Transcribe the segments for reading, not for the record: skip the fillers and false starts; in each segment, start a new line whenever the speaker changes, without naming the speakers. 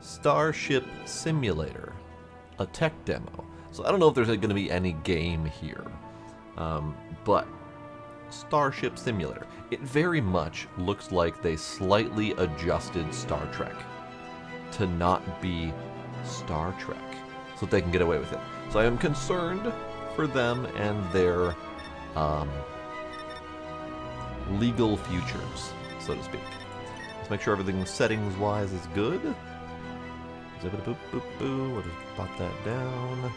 Starship Simulator, a tech demo. So I don't know if there's going to be any game here, but Starship Simulator. It very much looks like they slightly adjusted Star Trek to not be Star Trek, so that they can get away with it. So I am concerned for them and their legal futures, so to speak. Let's make sure everything settings-wise is good. Zip-a-boop-boop-boo. We'll just pop that down.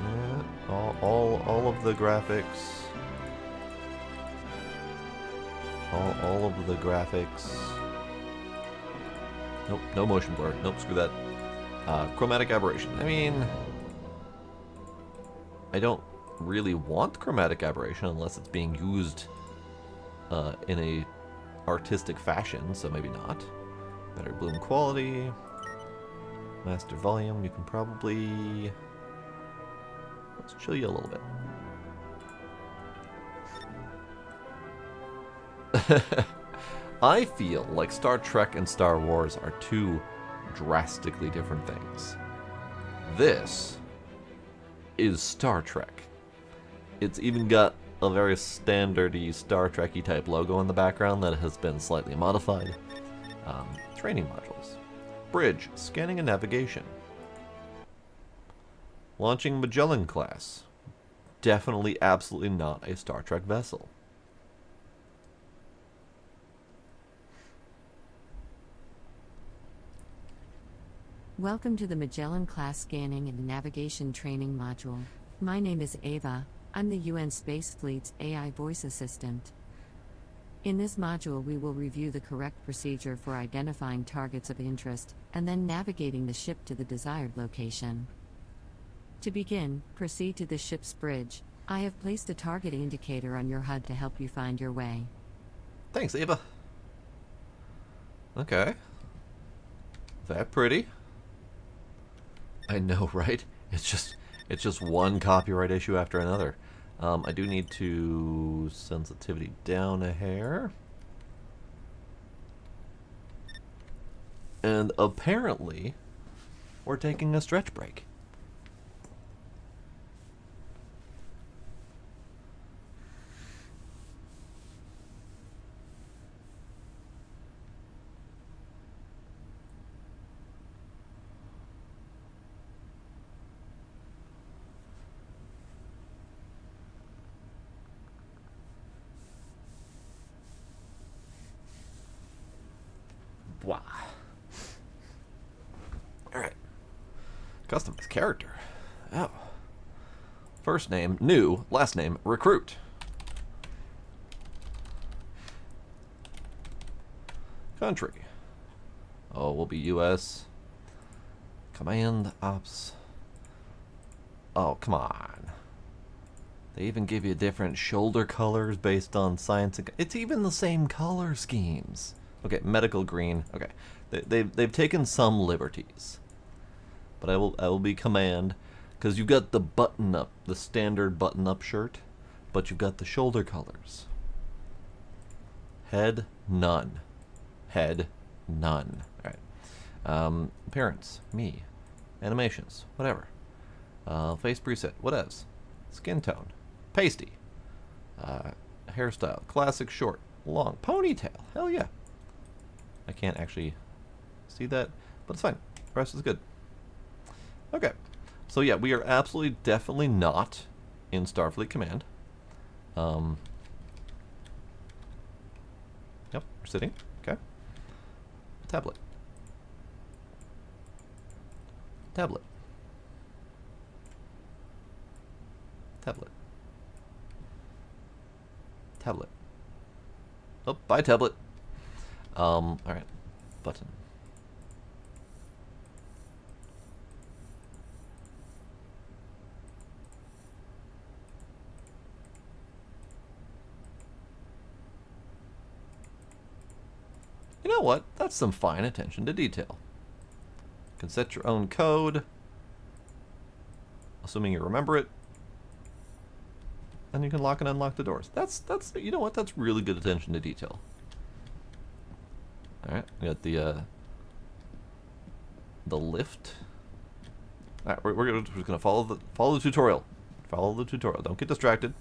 Yeah, all of the graphics. All of the graphics. Nope, no motion blur. Nope, screw that. Chromatic aberration. I mean, I don't really want chromatic aberration unless it's being used in a artistic fashion, so maybe not. Better bloom quality. Master volume, you can probably... Let's chill you a little bit. I feel like Star Trek and Star Wars are two drastically different things. This is Star Trek. It's even got a very standard-y Star Trek-y type logo in the background that has been slightly modified. Training modules. Bridge, scanning and navigation. Launching Magellan class. Definitely, absolutely not a Star Trek vessel.
Welcome to the Magellan class scanning and navigation training module. My name is Ava. I'm the UN Space Fleet's AI voice assistant. In this module, we will review the correct procedure for identifying targets of interest and then navigating the ship to the desired location. To begin, proceed to the ship's bridge. I have placed a target indicator on your HUD to help you find your way.
Thanks, Ava. Okay. That pretty. I know, right? It's just one copyright issue after another. I do need to sensitivity down a hair. And apparently, we're taking a stretch break. Wow. Alright. Customize character. Oh. First name, new. Last name, recruit. Country. Oh, will be US. Command Ops. Oh, come on. They even give you different shoulder colors based on science. It's even the same color schemes. Okay, medical green. Okay, they've taken some liberties, but I will be command, because you've got the button up, the standard button up shirt, but you've got the shoulder colors. Head none, head none. All right. Appearance me, animations whatever. Face preset whatevs. Skin tone pasty. Hairstyle classic short long ponytail. Hell yeah. I can't actually see that, but it's fine. The rest is good. Okay. So yeah, we are absolutely definitely not in Starfleet Command. Yep, we're sitting. Okay. Tablet. Tablet. Tablet. Tablet. Oh, bye tablet. Alright. Button. You know what? That's some fine attention to detail. You can set your own code, assuming you remember it, and you can lock and unlock the doors. That's you know what? That's really good attention to detail. All right, we got the the lift. All right, we're just gonna follow the tutorial. Follow the tutorial. Don't get distracted.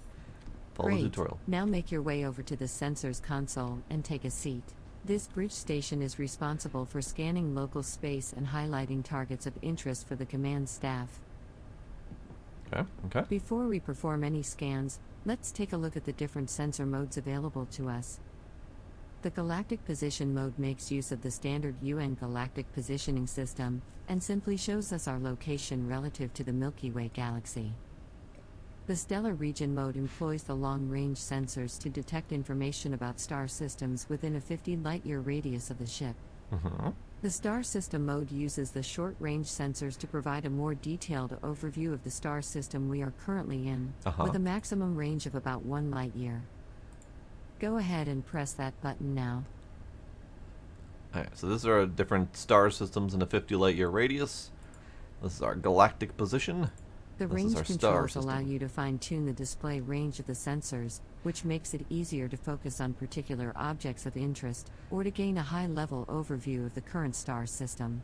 Follow the
Great.
tutorial.
Now make your way over to the sensors console and take a seat. This bridge station is responsible for scanning local space and highlighting targets of interest for the command staff.
Okay.
Before we perform any scans, let's take a look at the different sensor modes available to us. The Galactic Position mode makes use of the standard UN Galactic Positioning System, and simply shows us our location relative to the Milky Way galaxy. The Stellar Region mode employs the long-range sensors to detect information about star systems within a 50 light-year radius of the ship. The Star System mode uses the short-range sensors to provide a more detailed overview of the star system we are currently in, with a maximum range of about 1 light-year. Go ahead and press that button now.
Alright, so these are different star systems in a 50 light-year radius. This is our galactic position.
The
This is
range
our star
controls
system.
allow you to fine-tune the display range of the sensors, which makes it easier to focus on particular objects of interest, or to gain a high-level overview of the current star system.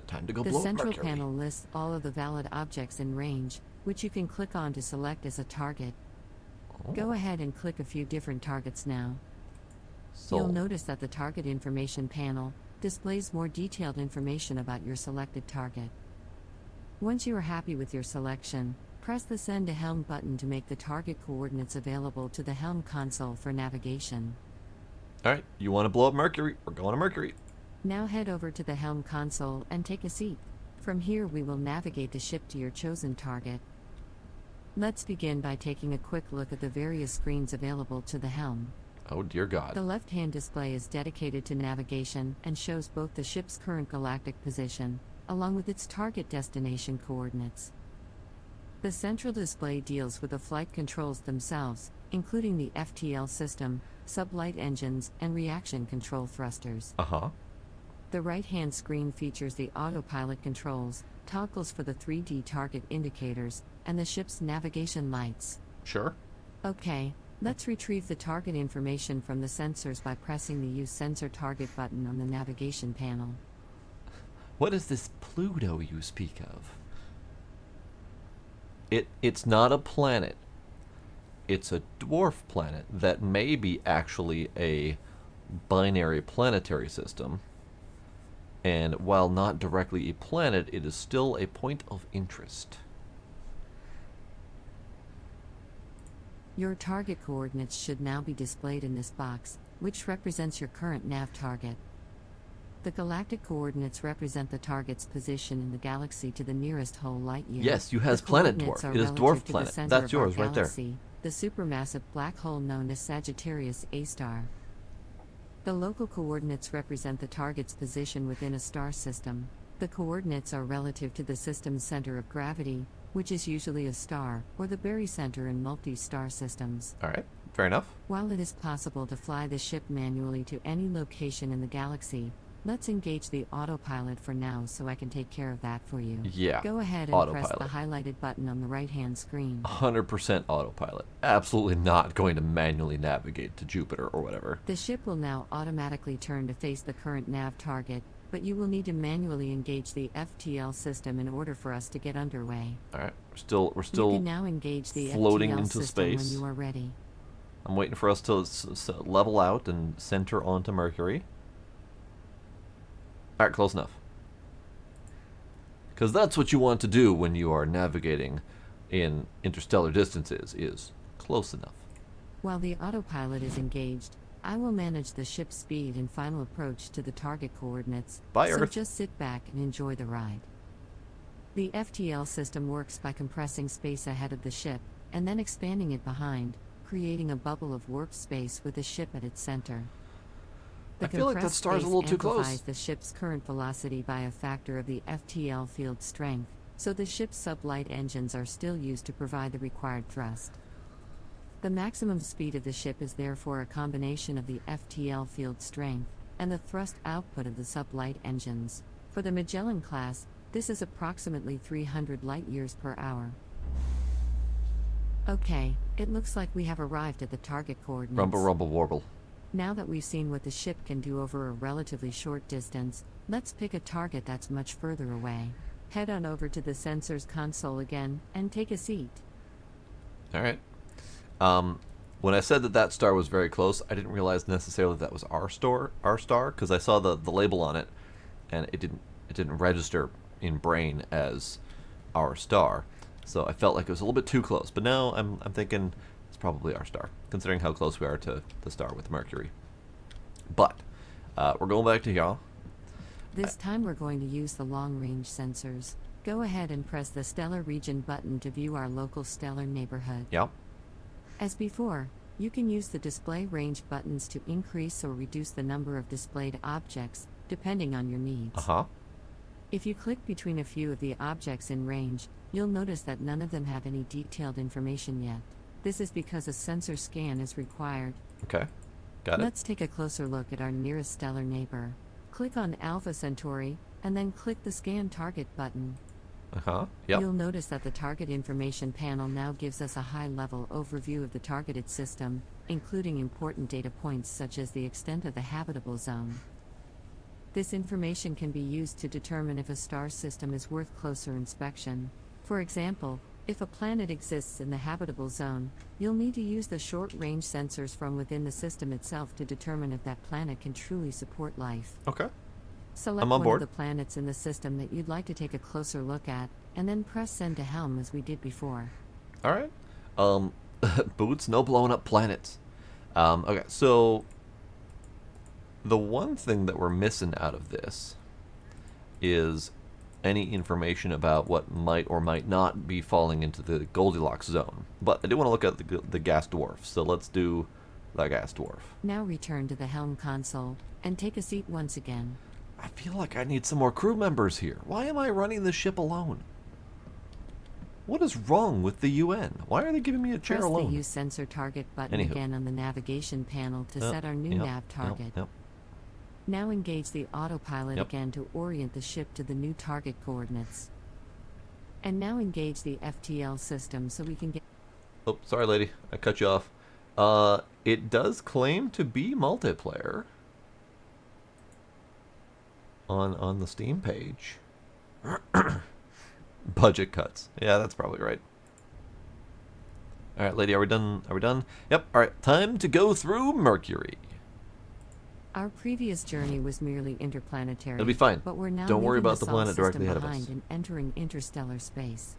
Time to go
The
blow up
central
Mercury.
panel lists all of the valid objects in range, which you can click on to select as a target. Go ahead and click a few different targets now.
So,
You'll notice that the target information panel displays more detailed information about your selected target. Once you are happy with your selection, press the Send to Helm button to make the target coordinates available to the Helm console for navigation.
Alright, you want to blow up Mercury? We're going to Mercury.
Now head over to the Helm console and take a seat. From here we will navigate the ship to your chosen target. Let's begin by taking a quick look at the various screens available to the helm.
Oh dear God.
The left-hand display is dedicated to navigation and shows both the ship's current galactic position, along with its target destination coordinates. The central display deals with the flight controls themselves, including the FTL system, sublight engines, and reaction control thrusters. The right-hand screen features the autopilot controls, toggles for the 3D target indicators, and the ship's navigation lights.
Sure.
Okay, let's retrieve the target information from the sensors by pressing the Use Sensor Target button on the navigation panel.
What is this Pluto you speak of? It's not a planet. It's a dwarf planet that may be actually a binary planetary system. And while not directly a planet, it is still a point of interest.
Your target coordinates should now be displayed in this box, which represents your current nav target. The galactic coordinates represent the target's position in the galaxy to the nearest whole light year.
Yes, you has
The
planet
coordinates
dwarf.
are
It is
relative
dwarf
to the
planet.
center
That's
of our
yours right there.
galaxy, the supermassive black hole known as Sagittarius A star. The local coordinates represent the target's position within a star system. The coordinates are relative to the system's center of gravity, which is usually a star, or the barycenter in multi-star systems.
Alright, fair enough.
While it is possible to fly the ship manually to any location in the galaxy, let's engage the autopilot for now so I can take care of that for you.
Yeah,
Go ahead and press the highlighted button on the right-hand screen.
100% autopilot. Absolutely not going to manually navigate to Jupiter or whatever.
The ship will now automatically turn to face the current nav target, but you will need to manually engage the FTL system in order for us to get underway.
Alright, we're
You
still
can now engage the
floating
FTL
into
system
space.
when you are ready.
I'm waiting for us to level out and center onto Mercury. Alright, close enough. Because that's what you want to do when you are navigating in interstellar distances, is close enough.
While the autopilot is engaged, I will manage the ship's speed and final approach to the target coordinates,
Bye,
so
Earth.
just sit back and enjoy the ride. The FTL system works by compressing space ahead of the ship, and then expanding it behind, creating a bubble of warp space with the ship at its center. The
I feel like that
compressed
star's a
space
little too close.
amplifies the ship's current velocity by a factor of the FTL field strength, so the ship's sublight engines are still used to provide the required thrust. The maximum speed of the ship is therefore a combination of the FTL field strength and the thrust output of the sublight engines. For the Magellan class, this is approximately 300 light-years per hour. Okay, it looks like we have arrived at the target coordinates.
Rumble, rumble, warble.
Now that we've seen what the ship can do over a relatively short distance, let's pick a target that's much further away. Head on over to the sensors console again, and take a seat.
Alright. When I said that star was very close, I didn't realize necessarily that was our star, because I saw the label on it, and it didn't register in brain as our star. So I felt like it was a little bit too close. But now I'm thinking it's probably our star, considering how close we are to the star with Mercury. But we're going back to here.
This time we're going to use the long-range sensors. Go ahead and press the Stellar Region button to view our local stellar neighborhood.
Yep.
As before, you can use the display range buttons to increase or reduce the number of displayed objects, depending on your needs. If you click between a few of the objects in range, you'll notice that none of them have any detailed information yet. This is because a sensor scan is required.
Okay, got it.
Let's take a closer look at our nearest stellar neighbor. Click on Alpha Centauri, and then click the Scan Target button.
Yep.
You'll notice that the target information panel now gives us a high-level overview of the targeted system, including important data points such as the extent of the habitable zone. This information can be used to determine if a star system is worth closer inspection. For example, if a planet exists in the habitable zone, you'll need to use the short-range sensors from within the system itself to determine if that planet can truly support life.
Okay.
Select
I'm on
one
board.
of the planets in the system that you'd like to take a closer look at, and then press send to helm as we did before.
Alright. Boots, no blowing up planets. Okay, so the one thing that we're missing out of this is any information about what might or might not be falling into the Goldilocks zone. But I do want to look at the gas dwarf, so let's do the gas dwarf.
Now return to the helm console, and take a seat once again.
I feel like I need some more crew members here. Why am I running the ship alone? What is wrong with the UN? Why are they giving me a chair
Press
alone?
the Use Sensor Target button again on the navigation panel to set our new nav target. Now engage the autopilot again to orient the ship to the new target coordinates. And now engage the FTL system so we can get...
Oh, sorry lady, I cut you off. It does claim to be multiplayer on the Steam page. Budget cuts. Yeah, that's probably right. Alright, lady, are we done? Are we done? Yep, alright, time to go through Mercury.
Our previous journey was merely interplanetary.
It'll be fine.
But we're now
Don't worry
leaving
about the planet
Sol
directly
system
ahead of us.
behind and entering interstellar space.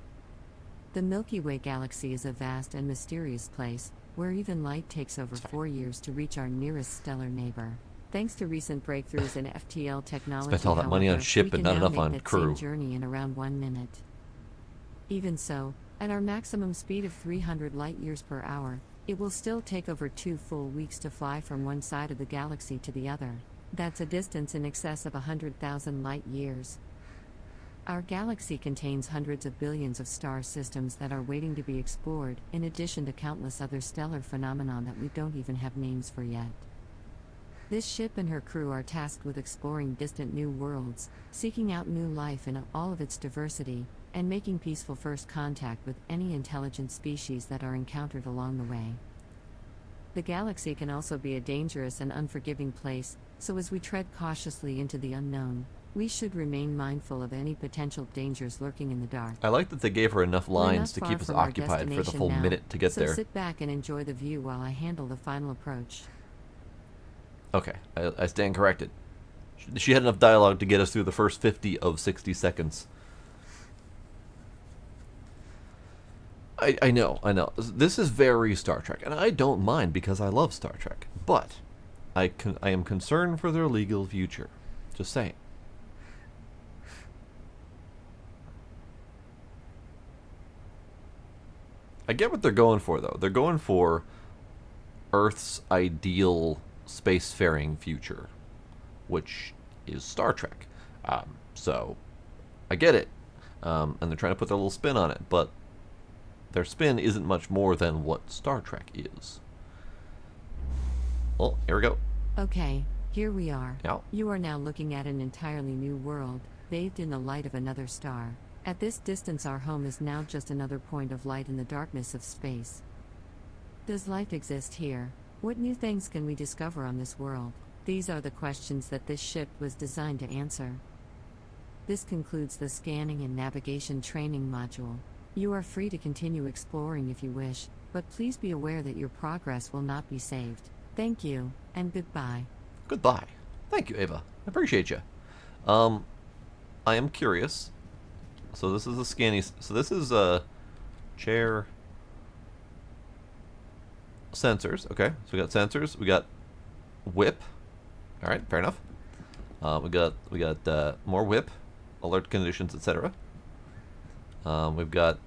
The Milky Way galaxy is a vast and mysterious place, where even light takes over 4 years to reach our nearest stellar neighbor. Thanks to recent breakthroughs in FTL technology,
Spent all that money on ship and not enough on crew.
Same journey in around 1 minute. Even so, at our maximum speed of 300 light-years per hour, it will still take over 2 full weeks to fly from one side of the galaxy to the other. That's a distance in excess of 100,000 light-years. Our galaxy contains hundreds of billions of star systems that are waiting to be explored, in addition to countless other stellar phenomena that we don't even have names for yet. This ship and her crew are tasked with exploring distant new worlds, seeking out new life in all of its diversity, and making peaceful first contact with any intelligent species that are encountered along the way. The galaxy can also be a dangerous and unforgiving place, so as we tread cautiously into the unknown, we should remain mindful of any potential dangers lurking in the dark.
I like that they gave her enough lines to
We're not
keep
far
us
from our
occupied for the full
destination now,
minute to get
so
there.
sit back and enjoy the view while I handle the final approach.
Okay, I stand corrected. She had enough dialogue to get us through the first 50 of 60 seconds. I know. This is very Star Trek, and I don't mind because I love Star Trek. But I am concerned for their legal future. Just saying. I get what they're going for, though. They're going for Earth's ideal spacefaring future, which is Star Trek. So I get it. And they're trying to put their little spin on it, but their spin isn't much more than what Star Trek is. Oh, here we go.
Okay, here we are.
Yeah.
You are now looking at an entirely new world, bathed in the light of another star. At this distance, our home is now just another point of light in the darkness of space. Does life exist here? What new things can we discover on this world? These are the questions that this ship was designed to answer. This concludes the scanning and navigation training module. You are free to continue exploring if you wish, but please be aware that your progress will not be saved. Thank you, and goodbye.
Goodbye. Thank you, Ava. I appreciate you. I am curious. So this is a scanning. So this is a chair sensors. Okay, so we got sensors. We got whip. All right, fair enough. We got more whip, alert conditions, etc. We've got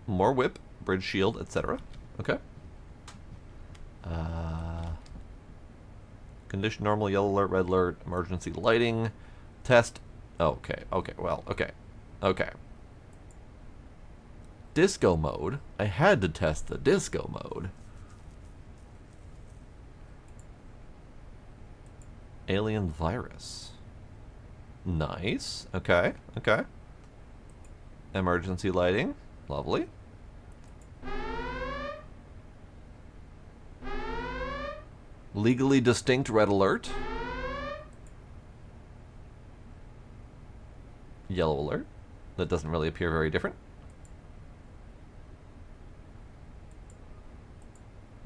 more whip, bridge shield, etc. Okay. Condition normal, yellow alert, red alert, emergency lighting, test. Okay, okay. Disco mode. I had to test the disco mode. Alien virus. Nice. Okay. Emergency lighting. Lovely. Legally distinct red alert. Yellow alert. That doesn't really appear very different.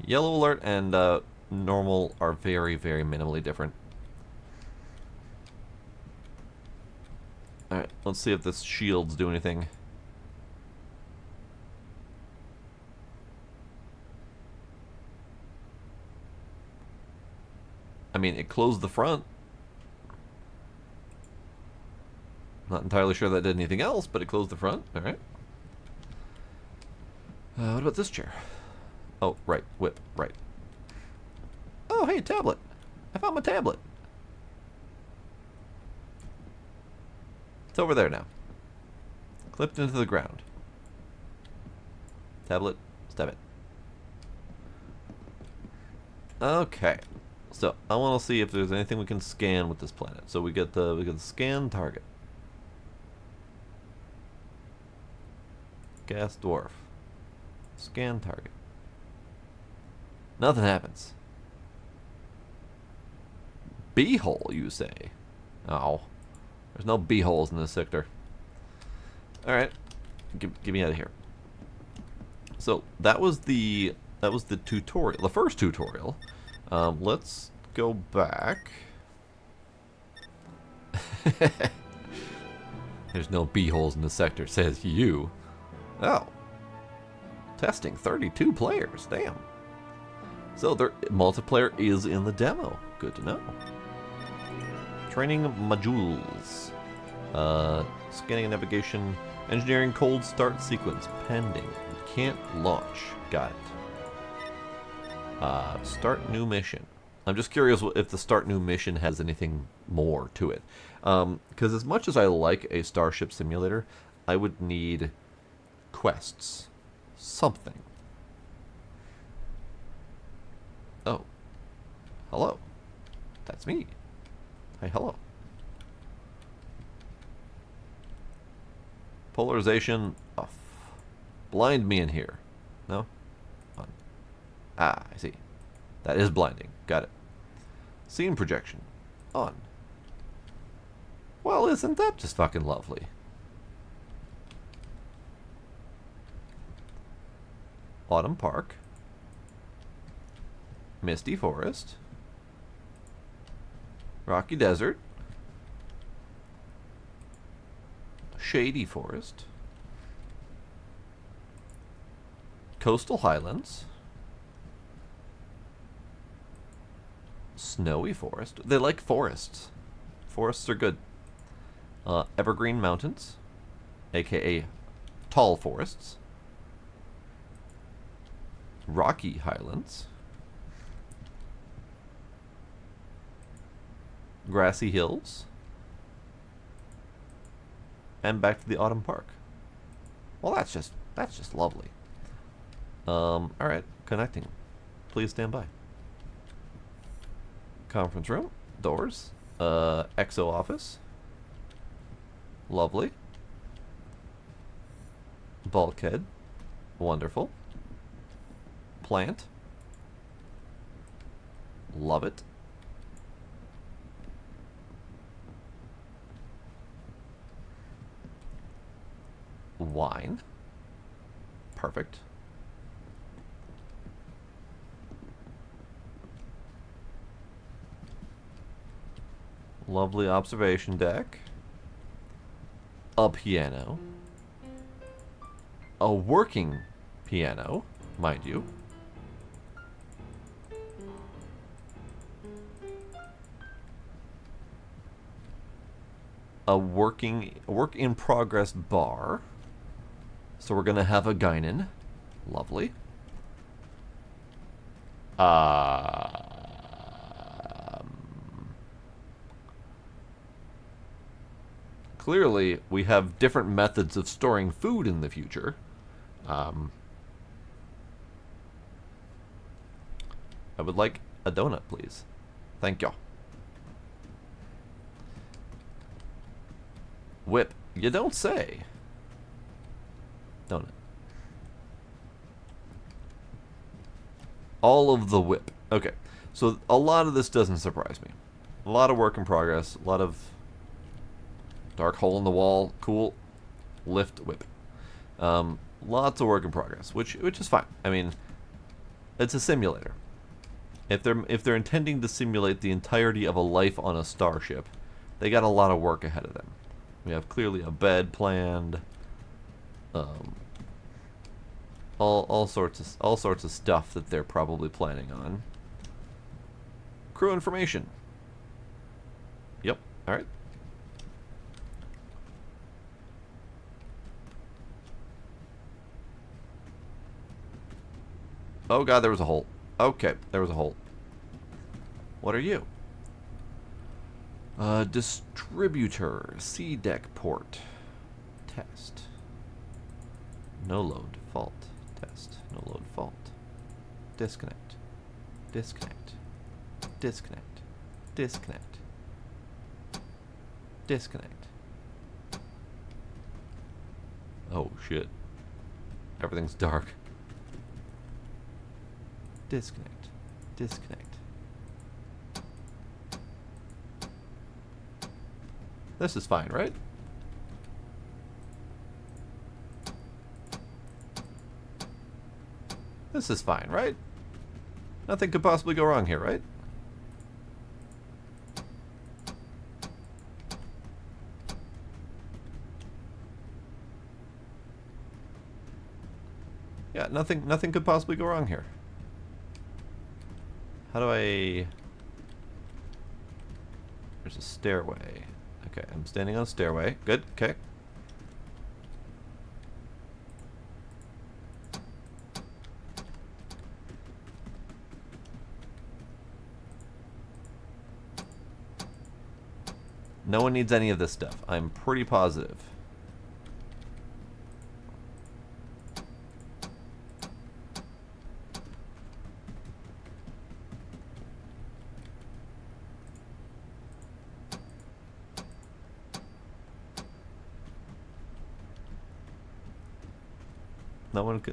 Yellow alert and normal are very, very minimally different. Alright, let's see if this shields do anything. I mean, it closed the front. Not entirely sure that did anything else, but it closed the front. Alright. What about this chair? Oh, right. Whip. Right. Oh, hey, tablet. I found my tablet. It's over there now. Clipped into the ground. Tablet. Stab it. Okay. So, I want to see if there's anything we can scan with this planet. So we get the scan target. Gas dwarf. Scan target. Nothing happens. B-hole, you say? Oh. There's no B-holes in this sector. Alright. Get me out of here. So, that was the tutorial. The first tutorial. Let's go back. There's no B-holes in the sector, says you. Oh. Testing 32 players. Damn. So, multiplayer is in the demo. Good to know. Training modules. Scanning and navigation. Engineering cold start sequence. Pending. Can't launch. Got it. Start new mission. I'm just curious if the start new mission has anything more to it. Because as much as I like a Starship simulator, I would need quests. Something. Oh. Hello. That's me. Hi, hello. Polarization off. Blind me in here. No? On. Ah, I see. That is blinding. Got it. Scene projection. On. Well, isn't that just fucking lovely? Autumn Park. Misty Forest. Rocky Desert. Shady Forest. Coastal Highlands. Snowy Forest. They like forests. Forests are good. Evergreen Mountains, aka tall forests. Rocky Highlands. Grassy Hills. And back to the Autumn Park. Well, that's just lovely. Alright, connecting. Please stand by. Conference room, doors, exo office. Lovely. Bulkhead. Wonderful. Plant. Love it. Wine. Perfect. Lovely observation deck. A piano. A working piano, mind you. A work in progress bar. So we're gonna have a Guinan. Lovely. Clearly, we have different methods of storing food in the future. I would like a donut, please. Thank you. Whip. You don't say. Donut. All of the whip. Okay. So a lot of this doesn't surprise me. A lot of work in progress. A lot of dark hole in the wall. Cool. Lift whip. Lots of work in progress, which is fine. I mean, it's a simulator. If they're intending to simulate the entirety of a life on a starship, they got a lot of work ahead of them. We have clearly a bed planned. All sorts of stuff that they're probably planning on. Crew information. Yep. All right. Oh god, there was a hole. Okay, there was a hole. What are you? Distributor. C deck port. Test. No load. Fault. Test. No load. Fault. Disconnect. Disconnect. Disconnect. Disconnect. Disconnect. Oh shit. Everything's dark. Disconnect. Disconnect. This is fine, right? This is fine, right? Nothing could possibly go wrong here, right? Yeah, nothing could possibly go wrong here. How do I... There's a stairway. Okay, I'm standing on a stairway. Good, okay. No one needs any of this stuff. I'm pretty positive.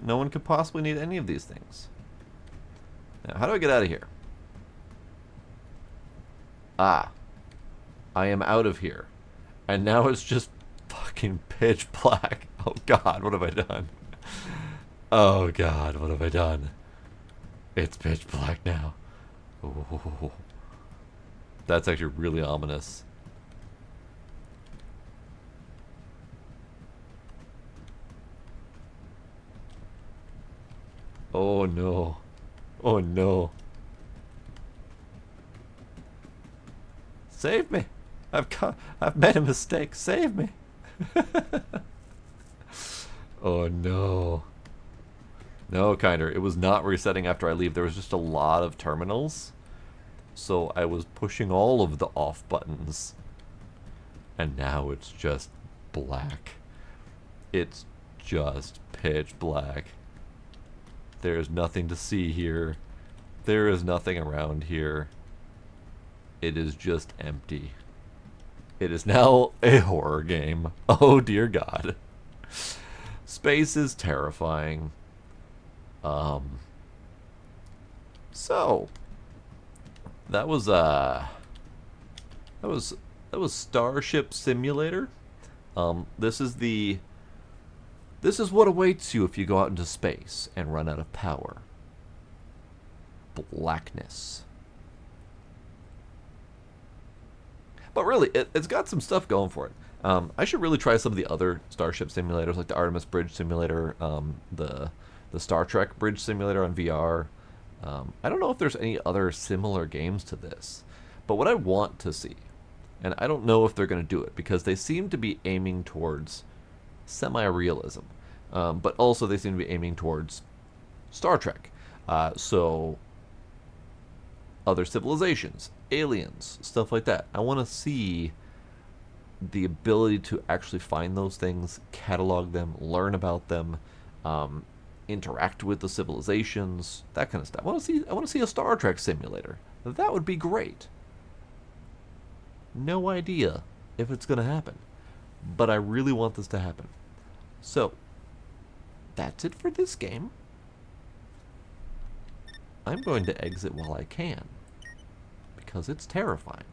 No one could possibly need any of these things. Now, how do I get out of here? Ah. I am out of here. And now it's just fucking pitch black. Oh god, what have I done? Oh god, what have I done? It's pitch black now. Oh. That's actually really ominous. Oh no. Oh no. Save me. I've made a mistake. Save me. Oh no. No, Kinder. It was not resetting after I leave. There was just a lot of terminals. So I was pushing all of the off buttons. And now it's just black. It's just pitch black. There's nothing to see here. There is nothing around here. It is just empty. It is now a horror game. Oh dear God. Space is terrifying. So That was that was that was Starship Simulator. This is what awaits you if you go out into space and run out of power. Blackness. But really, it's got some stuff going for it. I should really try some of the other Starship simulators, like the Artemis Bridge Simulator, the Star Trek Bridge Simulator on VR. I don't know if there's any other similar games to this, but what I want to see, and I don't know if they're going to do it because they seem to be aiming towards semi-realism, but also they seem to be aiming towards Star Trek. So other civilizations, aliens, stuff like that. I want to see the ability to actually find those things, catalog them, learn about them, interact with the civilizations, that kind of stuff. I want to see a Star Trek simulator. That would be great. No idea if it's going to happen, but I really want this to happen. So, that's it for this game. I'm going to exit while I can, because it's terrifying.